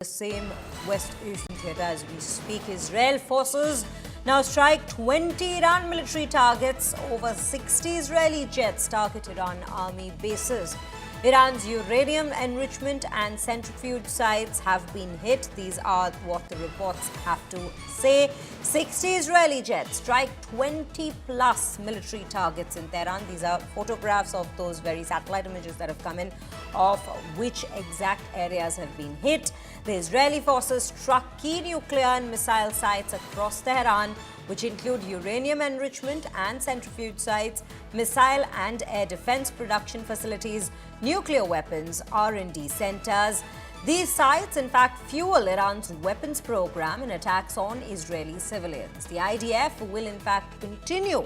The same West Asian theatre as we speak. Israel forces now strike 20 Iran military targets. Over 60 Israeli jets targeted on army bases. Iran's uranium enrichment and centrifuge sites have been hit. These are what the reports have to say. 60 Israeli jets strike 20 plus military targets in Tehran. These are photographs of those very satellite images that have come in of which exact areas have been hit. The Israeli forces struck key nuclear and missile sites across Tehran, which include uranium enrichment and centrifuge sites, missile and air defense production facilities, nuclear weapons, R&D centers. These sites, in fact, fuel Iran's weapons program and attacks on Israeli civilians. The IDF will, in fact, continue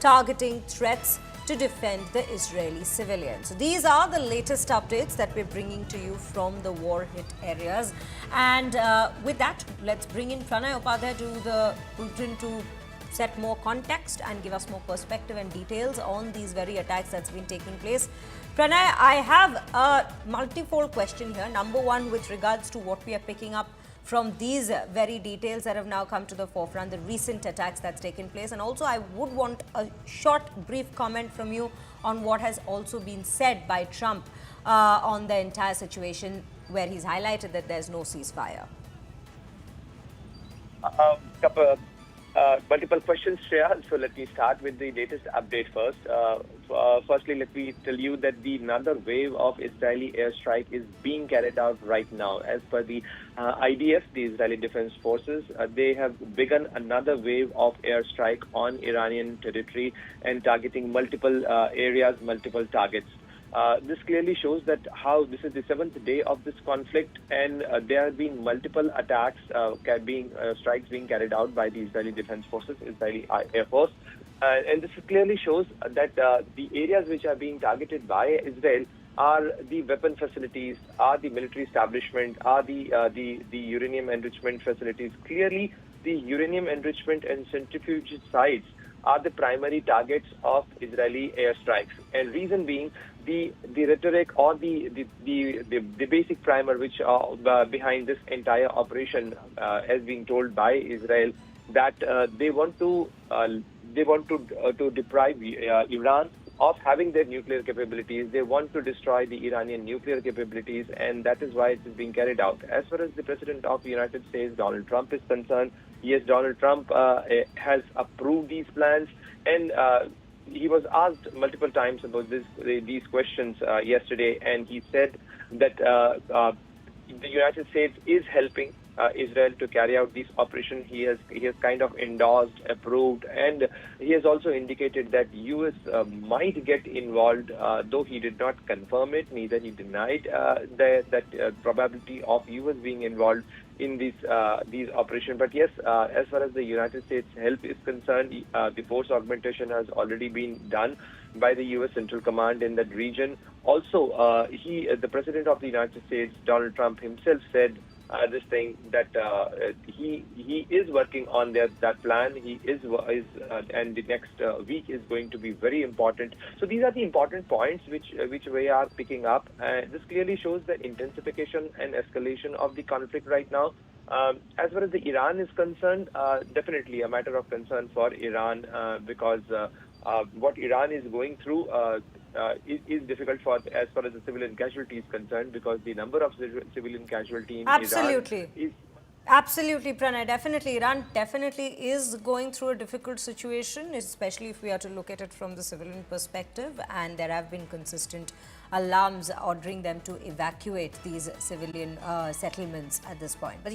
targeting threats to defend the Israeli civilians. So these are the latest updates that we're bringing to you from the war-hit areas. And with that, let's bring in Pranay Upadhyay to the bulletin to set more context and give us more perspective and details on these very attacks that's been taking place. Pranay, I have a multifold question here. Number one, with regards to what we are picking up from these very details that have now come to the forefront, the recent attacks that's taken place. And also, I would want a short, brief comment from you on what has also been said by Trump on the entire situation, where he's highlighted that there's no ceasefire. Multiple questions, Shreya. So let me start with the latest update first. Firstly, let me tell you that another wave of Israeli airstrike is being carried out right now. As per the IDF, the Israeli Defense Forces, they have begun another wave of airstrike on Iranian territory and targeting multiple areas, multiple targets. This clearly shows that how this is the 7th day of this conflict, and there have been multiple attacks, strikes being carried out by the Israeli Defense Forces, Israeli Air Force. And this clearly shows that the areas which are being targeted by Israel are the weapon facilities, are the military establishment, are the uranium enrichment facilities. Clearly, the uranium enrichment and centrifuge sites are the primary targets of Israeli airstrikes. And reason being, the rhetoric or the basic primer which behind this entire operation has been told by Israel that they want to deprive Iran of having their nuclear capabilities. They want to destroy the Iranian nuclear capabilities, and that is why it is being carried out. As far as the President of the United States, Donald Trump, is concerned, yes, Donald Trump has approved these plans, and he was asked multiple times about these questions yesterday, and he said that the United States is helping Israel to carry out this operation. He has kind of endorsed, approved, and he has also indicated that U.S. might get involved, though he did not confirm it, neither he denied that probability of U.S. being involved in these operations. But yes, as far as the United States help is concerned, the force augmentation has already been done by the U.S. Central Command in that region. Also, the President of the United States, Donald Trump himself, said this thing that he is working on that plan. He is and the next week is going to be very important. So these are the important points which we are picking up. This clearly shows the intensification and escalation of the conflict right now. As far as the Iran is concerned, definitely a matter of concern for Iran because what Iran is going through is difficult as far as the civilian casualty is concerned, because the number of civilian casualty in Iran is... Absolutely, Pranay. Definitely, Iran definitely is going through a difficult situation, especially if we are to look at it from the civilian perspective. And there have been consistent alarms ordering them to evacuate these civilian settlements at this point. But